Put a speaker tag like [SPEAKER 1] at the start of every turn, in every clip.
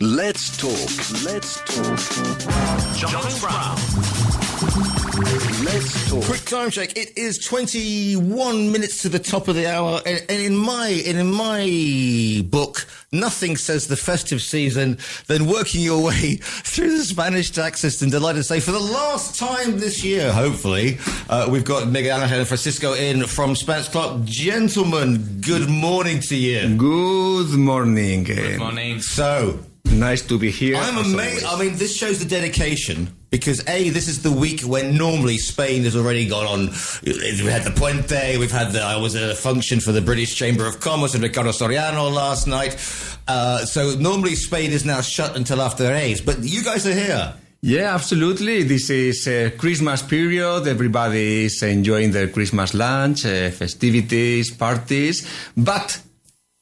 [SPEAKER 1] Let's talk.
[SPEAKER 2] Giles Brown.
[SPEAKER 1] Let's talk.
[SPEAKER 3] Quick time check. It is 21 minutes to the top of the hour, and in my book, nothing says the festive season than working your way through the Spanish tax system. Delighted to say, for the last time this year, hopefully, we've got Miguel Angel and Francisco in from Spence Clarke. Gentlemen, good morning to you.
[SPEAKER 4] Good morning.
[SPEAKER 2] Good morning.
[SPEAKER 3] So,
[SPEAKER 4] nice to be here.
[SPEAKER 3] I'm amazed. I mean, this shows the dedication. Because this is the week when normally Spain has already gone on. We had the Puente, I was at a function for the British Chamber of Commerce and Ricardo Soriano last night. So normally Spain is now shut until after the A's, but you guys are here.
[SPEAKER 4] Yeah, absolutely. This is a Christmas period. Everybody is enjoying their Christmas lunch, festivities, parties. But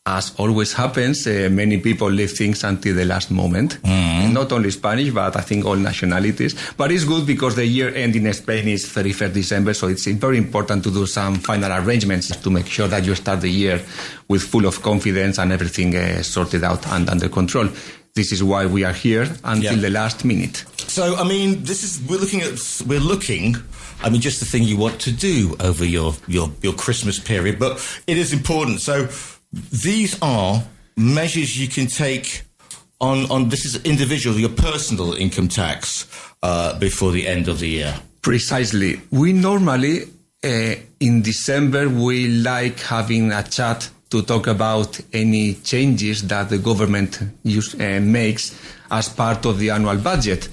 [SPEAKER 4] as always happens, many people leave things until the last moment. Not only Spanish, but I think all nationalities. But it's good because the year end in Spain is 31st December, so it's very important to do some final arrangements to make sure that you start the year with full of confidence and everything sorted out and under control. This is why we are here until the last minute.
[SPEAKER 3] So, I mean, we're looking. I mean, just the thing you want to do over your Christmas period, but it is important. So, these are measures you can take on this is individual, your personal income tax before the end of the year.
[SPEAKER 4] Precisely. We normally, in December, we like having a chat to talk about any changes that the government makes as part of the annual budget.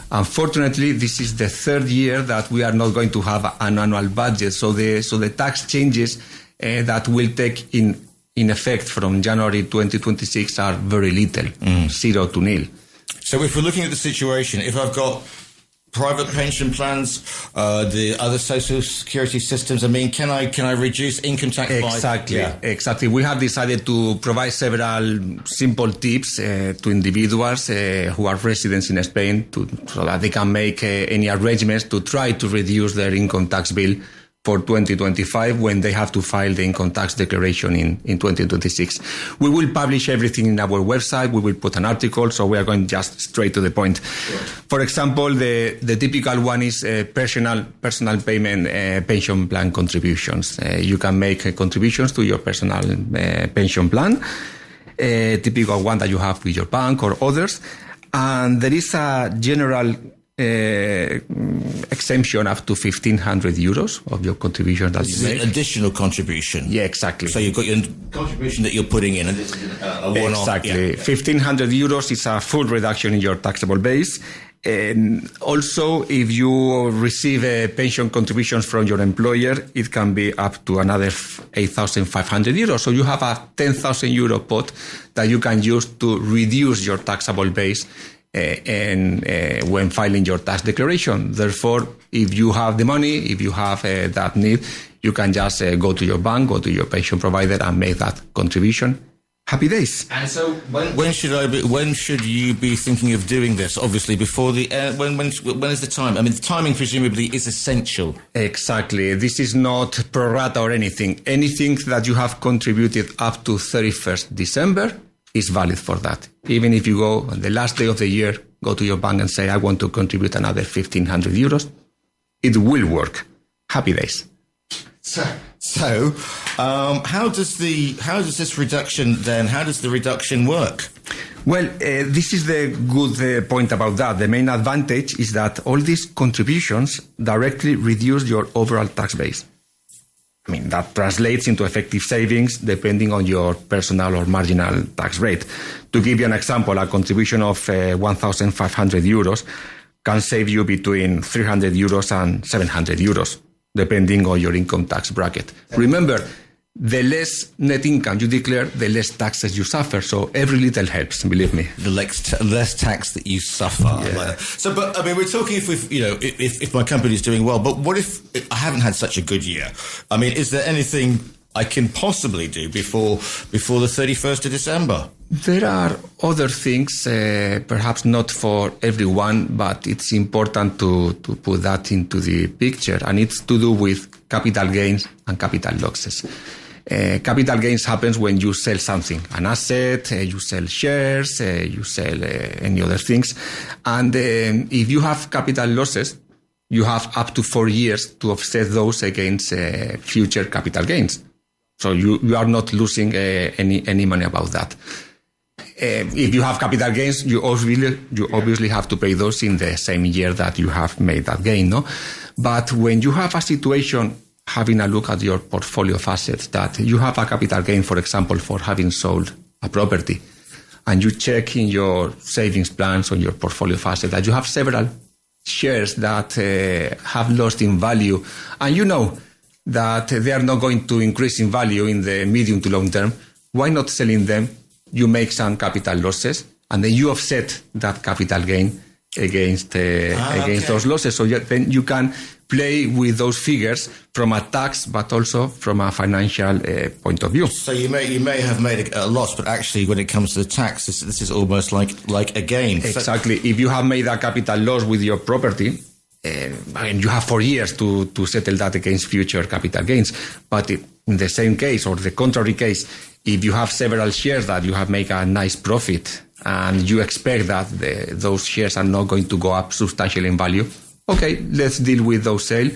[SPEAKER 4] Unfortunately, this is the third year that we are not going to have an annual budget. So the tax changes that will take in effect from January 2026 are very little, 0 to nil.
[SPEAKER 3] So if we're looking at the situation, if I've got private pension plans, the other social security systems, I mean, can I reduce income tax by...
[SPEAKER 4] Exactly. We have decided to provide several simple tips to individuals who are residents in Spain so that they can make any arrangements to try to reduce their income tax bill for 2025 when they have to file the income tax declaration in 2026. We will publish everything in our website. We will put an article, so we are going just straight to the point. Sure. For example, the typical one is personal payment pension plan contributions. You can make contributions to your personal pension plan, typical one that you have with your bank or others. And there is a general exemption up to 1,500 euros of your contribution that you make.
[SPEAKER 3] Additional contribution.
[SPEAKER 4] Yeah, exactly.
[SPEAKER 3] So you've got your contribution that you're putting in, and this is a one-off.
[SPEAKER 4] Exactly. Yeah. 1,500 euros is a full reduction in your taxable base. And also, if you receive pension contributions from your employer, it can be up to another 8,500 euros. So you have a 10,000 euro pot that you can use to reduce your taxable base when filing your tax declaration. Therefore, if you have the money, if you have that need, you can just go to your bank, go to your pension provider and make that contribution. Happy days.
[SPEAKER 3] And so when should you be thinking of doing this? Obviously, before the when is the time? I mean, the timing presumably is essential.
[SPEAKER 4] Exactly. This is not pro rata or anything. Anything that you have contributed up to 31st December is valid for that. Even if you go on the last day of the year, go to your bank and say, I want to contribute another 1,500 euros, it will work. Happy days.
[SPEAKER 3] So, how does this reduction then? How does the reduction work?
[SPEAKER 4] Well, this is the good point about that. The main advantage is that all these contributions directly reduce your overall tax base. I mean, that translates into effective savings depending on your personal or marginal tax rate. To give you an example, a contribution of 1,500 euros can save you between 300 euros and 700 euros, depending on your income tax bracket. Remember, the less net income you declare, the less taxes you suffer. So every little helps, believe me.
[SPEAKER 3] The less tax that you suffer. Yeah. So, but I mean, we're talking if my company is doing well, but what if I haven't had such a good year? I mean, is there anything I can possibly do before the 31st of December?
[SPEAKER 4] There are other things, perhaps not for everyone, but it's important to put that into the picture, and it's to do with capital gains and capital losses. Capital gains happens when you sell something, an asset, you sell shares, you sell any other things. And if you have capital losses, you have up to 4 years to offset those against future capital gains. So you are not losing any money about that. If you have capital gains, you obviously have to pay those in the same year that you have made that gain, no? But when you have a situation, having a look at your portfolio of assets, that you have a capital gain, for example, for having sold a property, and you check in your savings plans on your portfolio of assets that you have several shares that have lost in value, and you know that they are not going to increase in value in the medium to long term, why not selling them? You make some capital losses, and then you offset that capital gain against those losses. So then you can play with those figures from a tax, but also from a financial point of view.
[SPEAKER 3] So you may have made a loss, but actually, when it comes to the tax, this is almost like a gain.
[SPEAKER 4] Exactly. If you have made a capital loss with your property, and you have 4 years to settle that against future capital gains. But in the same case, or the contrary case, if you have several shares that you have made a nice profit, and you expect that those shares are not going to go up substantially in value, okay, let's deal with those sales,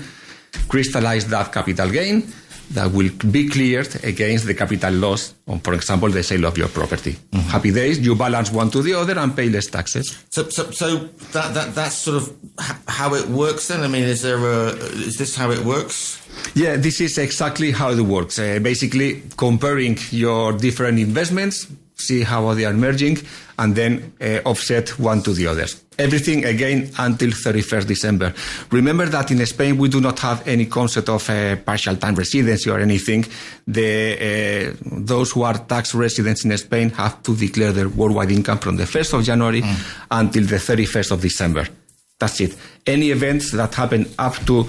[SPEAKER 4] crystallize that capital gain that will be cleared against the capital loss on, for example, the sale of your property. Mm-hmm. Happy days, you balance one to the other and pay less taxes.
[SPEAKER 3] So that's sort of how it works then? I mean, is this how it works?
[SPEAKER 4] Yeah, this is exactly how it works. Basically, comparing your different investments, see how they are merging, and then offset one to the others. Everything, again, until 31st December. Remember that in Spain, we do not have any concept of partial time residency or anything. Those who are tax residents in Spain have to declare their worldwide income from the 1st of January until the 31st of December. That's it. Any events that happen up to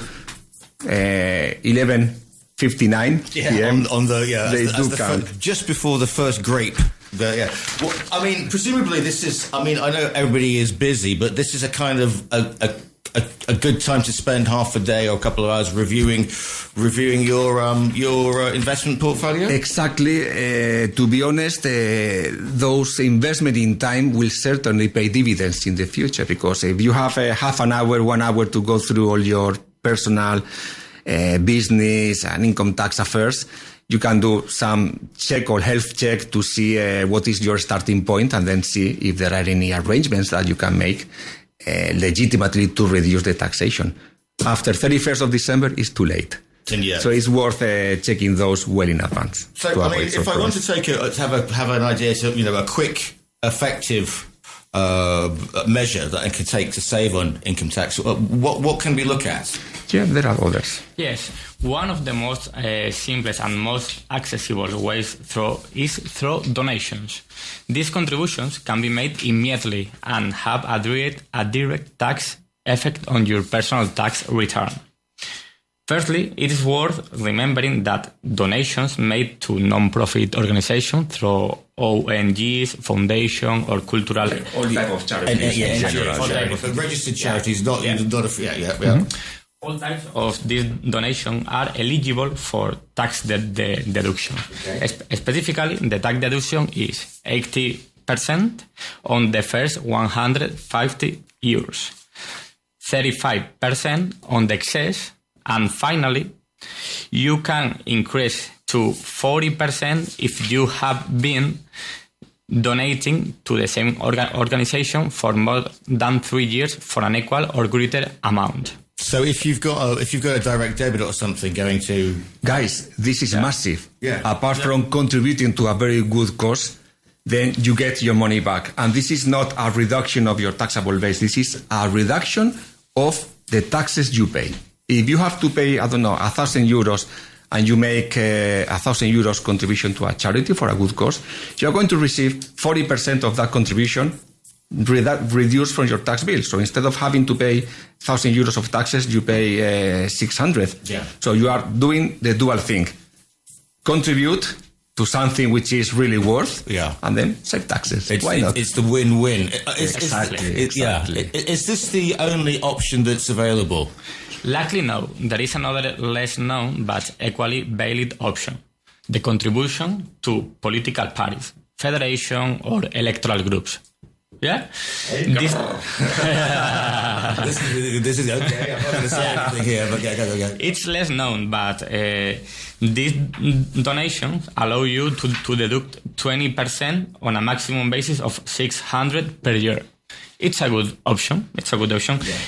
[SPEAKER 4] 11:59 p.m.
[SPEAKER 3] They do count. Just before the first grape. Well, I mean, presumably this is. I mean, I know everybody is busy, but this is a kind of a good time to spend half a day or a couple of hours reviewing your investment portfolio.
[SPEAKER 4] Exactly. To be honest, those investment in time will certainly pay dividends in the future, because if you have half an hour, 1 hour to go through all your personal business and income tax affairs, you can do some check or health check to see what is your starting point, and then see if there are any arrangements that you can make legitimately to reduce the taxation. After 31st of December, it's too late. So it's worth checking those well in advance.
[SPEAKER 3] So, I mean, if I want to have an idea, a quick, effective measure that I can take to save on income tax, what can we look at?
[SPEAKER 4] Yeah, there are others.
[SPEAKER 1] Yes, one of the most simplest and most accessible ways is through donations. These contributions can be made immediately and have a direct tax effect on your personal tax return. Firstly, it is worth remembering that donations made to non-profit organizations through ONGs, foundation, or cultural...
[SPEAKER 4] All type of charities.
[SPEAKER 3] Registered charities, not a...
[SPEAKER 1] Mm-hmm. All types of these donations are eligible for tax deduction. Okay. Specifically, the tax deduction is 80% on the first 150 euros, 35% on the excess, and finally, you can increase to 40% if you have been donating to the same organization for more than 3 years for an equal or greater amount.
[SPEAKER 3] So if you've got a direct debit or something going to...
[SPEAKER 4] Guys, this is massive. Yeah. Apart from contributing to a very good cause, then you get your money back. And this is not a reduction of your taxable base. This is a reduction of the taxes you pay. If you have to pay, 1,000 euros, and you make 1,000 euros contribution to a charity for a good cause, you're going to receive 40% of that contribution reduced from your tax bill. So instead of having to pay 1,000 euros of taxes, you pay 600. Yeah. So you are doing the dual thing. Contribute to something which is really worth, and then save taxes. Why not?
[SPEAKER 3] It's the win-win.
[SPEAKER 1] Exactly.
[SPEAKER 3] Is this the only option that's available?
[SPEAKER 1] Luckily, no. There is another less known but equally valid option. the contribution to political parties, federation, or electoral groups. Yeah?
[SPEAKER 3] This is okay. I'm not going to say anything here, but go.
[SPEAKER 1] It's less known, but these donations allow you to deduct 20% on a maximum basis of 600 per year. It's a good option. Yeah.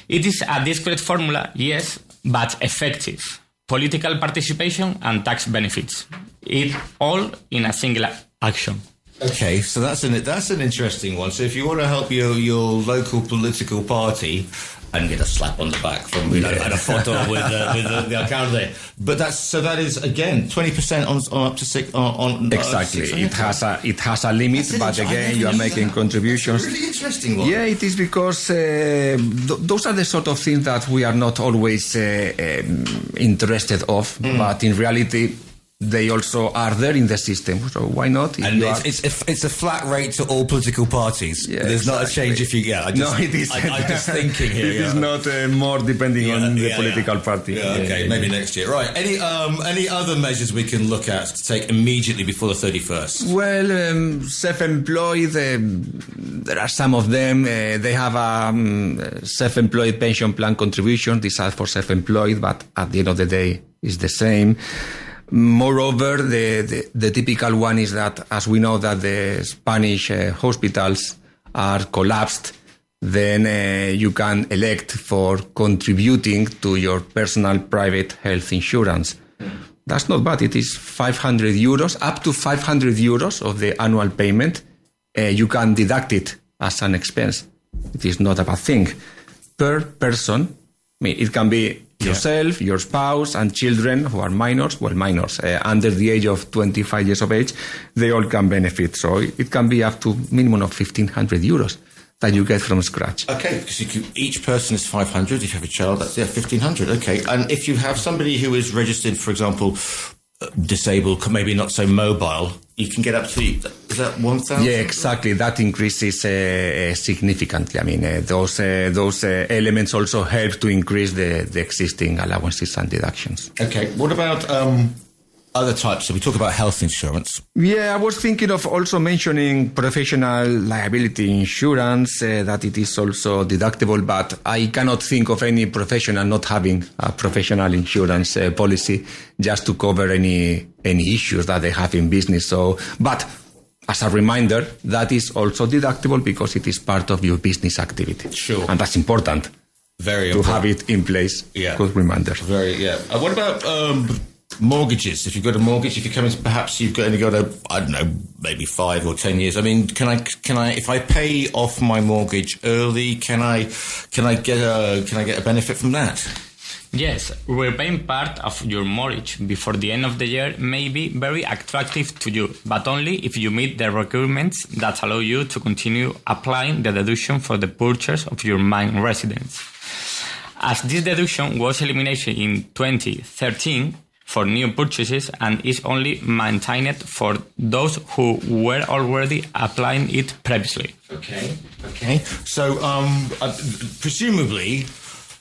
[SPEAKER 1] It is a discrete formula, yes, but effective. Political participation and tax benefits. It all in a single action.
[SPEAKER 3] Okay, so that's an interesting one. So if you want to help your local political party and get a slap on the back from and a photo with the alcalde, but that is again 20% on up to six on
[SPEAKER 4] exactly. It has a limit, but again you are making contributions.
[SPEAKER 3] That's a really interesting one.
[SPEAKER 4] Yeah, it is because those are the sort of things that we are not always interested of, but in reality, they also are there in the system, so why not?
[SPEAKER 3] And it's a flat rate to all political parties.
[SPEAKER 4] Yeah,
[SPEAKER 3] there's not a change if you
[SPEAKER 4] no, it is.
[SPEAKER 3] I'm just thinking here.
[SPEAKER 4] It is not more depending on the political party.
[SPEAKER 3] Yeah, okay, maybe next year. Right. Any other measures we can look at to take immediately before the 31st?
[SPEAKER 4] Well, self-employed. There are some of them. They have a self-employed pension plan contribution. These are for self-employed, but at the end of the day, it's the same. Moreover, the typical one is that, as we know that the Spanish hospitals are collapsed, then you can elect for contributing to your personal private health insurance. That's not bad. It is 500 euros, up to 500 euros of the annual payment. You can deduct it as an expense. It is not a bad thing. Per person, I mean, it can be yourself, your spouse, and children who are minors, under the age of 25 years of age, they all can benefit. So it can be up to minimum of 1,500 euros that you get from scratch.
[SPEAKER 3] Okay, because each person is 500. If you have a child, that's 1,500. Okay, and if you have somebody who is registered, for example, disabled, maybe not so mobile, you can get up to, is that 1,000?
[SPEAKER 4] Yeah, exactly. That increases significantly. I mean, those elements also help to increase the existing allowances and deductions.
[SPEAKER 3] Okay. What about other types? So we talk about health insurance.
[SPEAKER 4] Yeah, I was thinking of also mentioning professional liability insurance, that it is also deductible, but I cannot think of any professional not having a professional insurance policy just to cover any issues that they have in business. So, but as a reminder, that is also deductible because it is part of your business activity.
[SPEAKER 3] Sure.
[SPEAKER 4] And that's important.
[SPEAKER 3] Very
[SPEAKER 4] to
[SPEAKER 3] important.
[SPEAKER 4] have it in place.
[SPEAKER 3] Yeah.
[SPEAKER 4] Good reminder.
[SPEAKER 3] What about mortgages? If you've got a mortgage, if you're coming, perhaps you've only got I don't know, maybe 5 or 10 years. I mean, can I, if I pay off my mortgage early, can I get a benefit from that?
[SPEAKER 1] Yes, repaying part of your mortgage before the end of the year may be very attractive to you, but only if you meet the requirements that allow you to continue applying the deduction for the purchase of your main residence. As this deduction was eliminated in 2013 for new purchases and is only maintained for those who were already applying it previously.
[SPEAKER 3] Okay. So, presumably,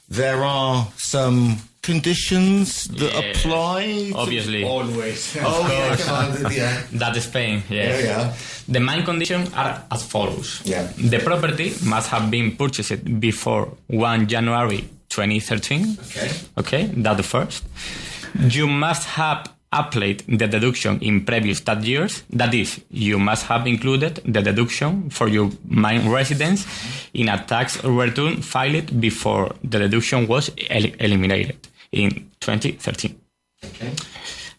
[SPEAKER 3] there are some conditions that apply?
[SPEAKER 1] Obviously.
[SPEAKER 4] Always.
[SPEAKER 1] That is Spain, yes.
[SPEAKER 3] Yeah.
[SPEAKER 1] The main conditions are as follows.
[SPEAKER 3] Yeah.
[SPEAKER 1] The property must have been purchased before 1 January 2013. Okay, that's the first. You must have applied the deduction in previous tax years. That is, you must have included the deduction for your main residence in a tax return filed before the deduction was eliminated in 2013.
[SPEAKER 3] Okay.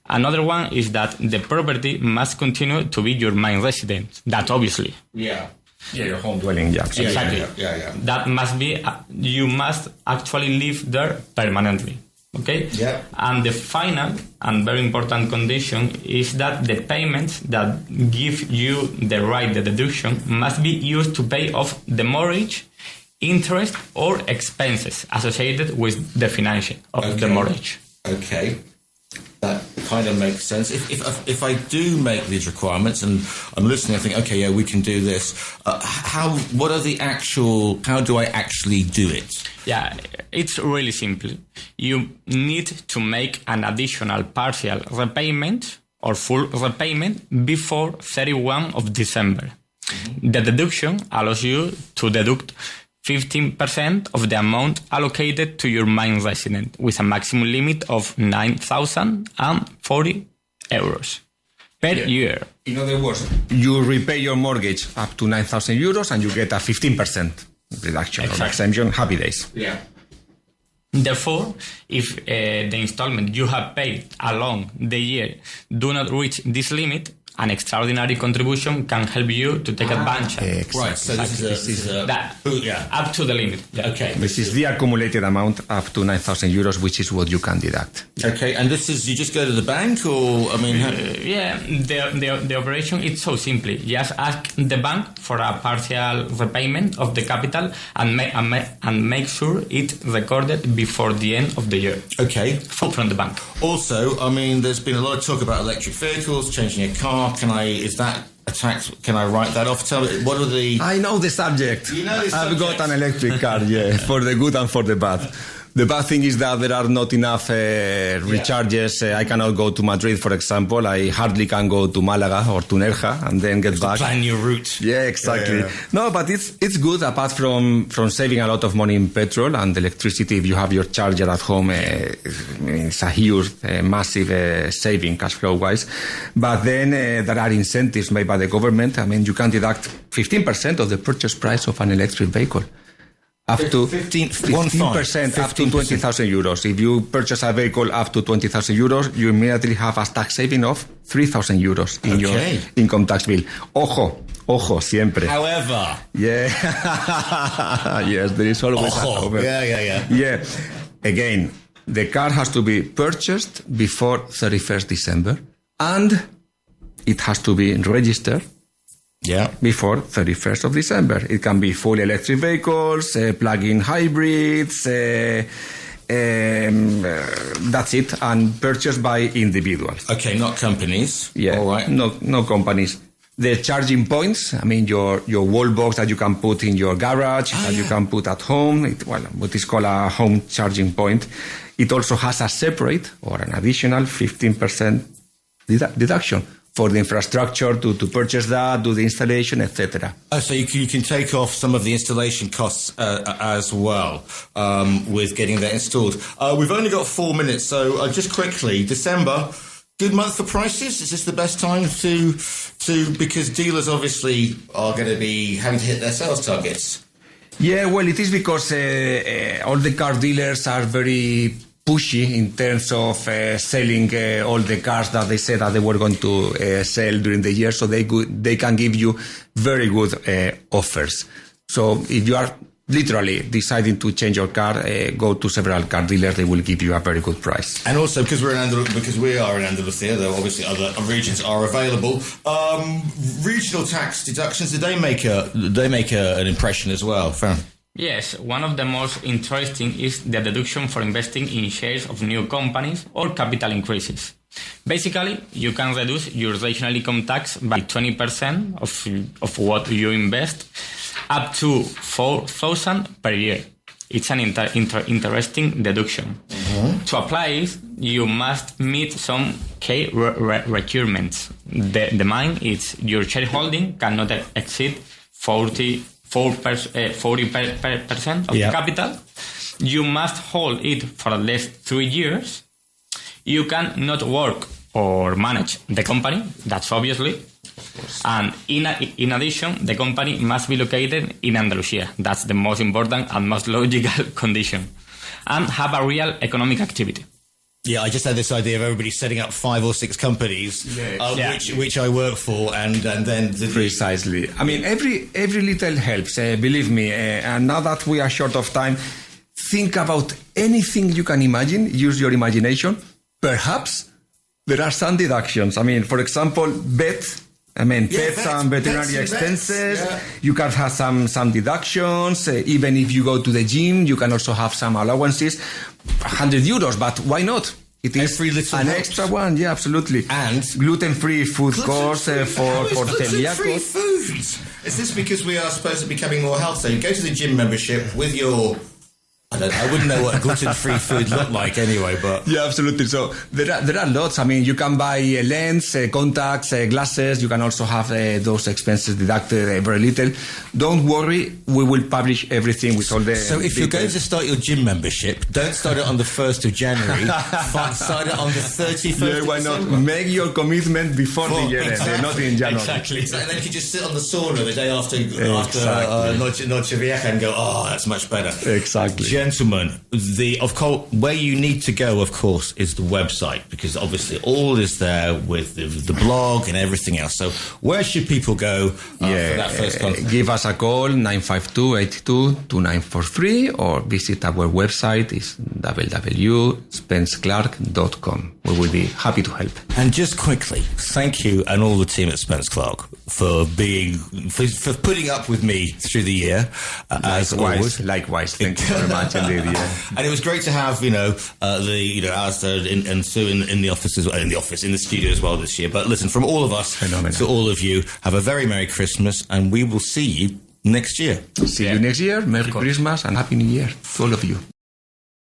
[SPEAKER 1] Another one is that the property must continue to be your main residence. That obviously.
[SPEAKER 3] Yeah,
[SPEAKER 4] your home dwelling. Yeah,
[SPEAKER 1] exactly.
[SPEAKER 3] Yeah.
[SPEAKER 1] That must be, you must actually live there permanently. Okay?
[SPEAKER 3] Yeah.
[SPEAKER 1] And the final and very important condition is that the payments that give you the right, the deduction, must be used to pay off the mortgage, interest, or expenses associated with the financing of the mortgage.
[SPEAKER 3] Okay. That kind of makes sense. If I do make these requirements and I'm listening, I think, okay, yeah, we can do this. How do I actually do it?
[SPEAKER 1] Yeah, it's really simple. You need to make an additional partial repayment or full repayment before 31 of December. The deduction allows you to deduct 15% of the amount allocated to your main resident with a maximum limit of 9,040 euros per year.
[SPEAKER 4] In other words, you repay your mortgage up to 9,000 euros and you get a 15% reduction or exemption. Happy days.
[SPEAKER 1] Yeah. Therefore, if the installment you have paid along the year do not reach this limit, an extraordinary contribution can help you to take advantage.
[SPEAKER 3] Exactly. Right, so this is
[SPEAKER 1] up to the limit. Yeah.
[SPEAKER 3] Okay.
[SPEAKER 4] This is the accumulated amount up to 9,000 euros, which is what you can deduct.
[SPEAKER 3] Okay, and this is, you just go to the bank, or, I mean...
[SPEAKER 1] the operation is so simple. Just ask the bank for a partial repayment of the capital and make sure it's recorded before the end of the year.
[SPEAKER 3] Okay.
[SPEAKER 1] From the bank.
[SPEAKER 3] Also, I mean, there's been a lot of talk about electric vehicles, changing a car. Is that a tax? Can I write that off? Tell me, what are the...
[SPEAKER 4] I know the subject.
[SPEAKER 3] You know the
[SPEAKER 4] I've got an electric car, for the good and for the bad. The bad thing is that there are not enough recharges. I cannot go to Madrid, for example. I hardly can go to Malaga or to Nerja and then get back.
[SPEAKER 3] Plan your route.
[SPEAKER 4] Yeah, exactly. Yeah. No, but it's good apart from saving a lot of money in petrol and electricity. If you have your charger at home, it's a huge, massive saving cash flow wise. But then there are incentives made by the government. I mean, you can deduct 15% of the purchase price of an electric vehicle. Up to 15%, up to 20,000 euros. If you purchase a vehicle up to 20,000 euros, you immediately have a tax saving of 3,000 euros in your income tax bill. Ojo, siempre.
[SPEAKER 3] However.
[SPEAKER 4] Yeah. Yes, there is always a however. Yeah. Again, the car has to be purchased before 31st December and it has to be registered before 31st of December. It can be fully electric vehicles, plug-in hybrids, that's it, and purchased by individuals.
[SPEAKER 3] Okay, not companies.
[SPEAKER 4] Yeah, all right. No companies. The charging points, I mean your wall box that you can put in your garage, you can put at home, what is called a home charging point. It also has a separate or an additional 15% deduction for the infrastructure to purchase that, do the installation, etc.
[SPEAKER 3] Oh, so you can take off some of the installation costs as well with getting that installed. We've only got 4 minutes, so just quickly, December, good month for prices? Is this the best time to because dealers obviously are going to be having to hit their sales targets?
[SPEAKER 4] Yeah, well, it is because all the car dealers are very pushy in terms of selling all the cars that they said that they were going to sell during the year, so they can give you very good offers. So if you are literally deciding to change your car, go to several car dealers, they will give you a very good price.
[SPEAKER 3] And also because we are in Andalusia, though obviously other regions are available. Regional tax deductions, did they make an impression as well?
[SPEAKER 1] Yes, one of the most interesting is the deduction for investing in shares of new companies or capital increases. Basically, you can reduce your regional income tax by 20% of what you invest, up to 4,000 per year. It's an interesting deduction. Mm-hmm. To apply it, you must meet some key requirements. The main is your shareholding cannot exceed 40% of the capital. You must hold it for at least 3 years. You can not work or manage the company, that's obviously. And in addition, the company must be located in Andalusia. That's the most important and most logical condition. And have a real economic activity.
[SPEAKER 3] Yeah, I just had this idea of everybody setting up 5 or 6 companies, which I work for, and then...
[SPEAKER 4] Precisely. I mean, every little helps, believe me. And now that we are short of time, think about anything you can imagine. Use your imagination. Perhaps there are some deductions. I mean, for example, pets and veterinary expenses. Yeah. You can have some deductions. Even if you go to the gym, you can also have some allowances. 100 euros, but why not? It is an extra one, yeah, absolutely.
[SPEAKER 3] And
[SPEAKER 4] gluten-free food course for
[SPEAKER 3] gluten-free foods. Is this because we are supposed to be becoming more healthy? So you go to the gym membership with your I wouldn't know what gluten-free food looked like anyway, but...
[SPEAKER 4] Yeah, absolutely. So there are lots. I mean, you can buy a lens, contacts, glasses. You can also have those expenses deducted very little. Don't worry, we will publish everything with all the...
[SPEAKER 3] So if you're going to start your gym membership, don't start it on the 1st of January. Start it on the 31st
[SPEAKER 4] Yeah, why not?
[SPEAKER 3] December.
[SPEAKER 4] Make your commitment before the year end, not in January.
[SPEAKER 1] Exactly.
[SPEAKER 3] And then you can just sit on the sauna the day after Noche Vieja and go, oh, that's much better.
[SPEAKER 4] Exactly.
[SPEAKER 3] Gentlemen, of course, where you need to go, of course, is the website, because obviously all is there with the blog and everything else. So where should people go for that first contact?
[SPEAKER 4] Give us a call, 952-82-2943, or visit our website, is www.spenceclarke.com. We will be happy to help.
[SPEAKER 3] And just quickly, thank you and all the team at Spence Clarke for putting up with me through the year, as always.
[SPEAKER 4] Likewise. Thank you very much indeed. Yeah.
[SPEAKER 3] And it was great to have Alistair and Sue in the office as well, in the studio as well this year. But listen, from all of us to all of you, have a very Merry Christmas, and we will see you next year.
[SPEAKER 4] See you next year. Merry Christmas and Happy New Year to all of you.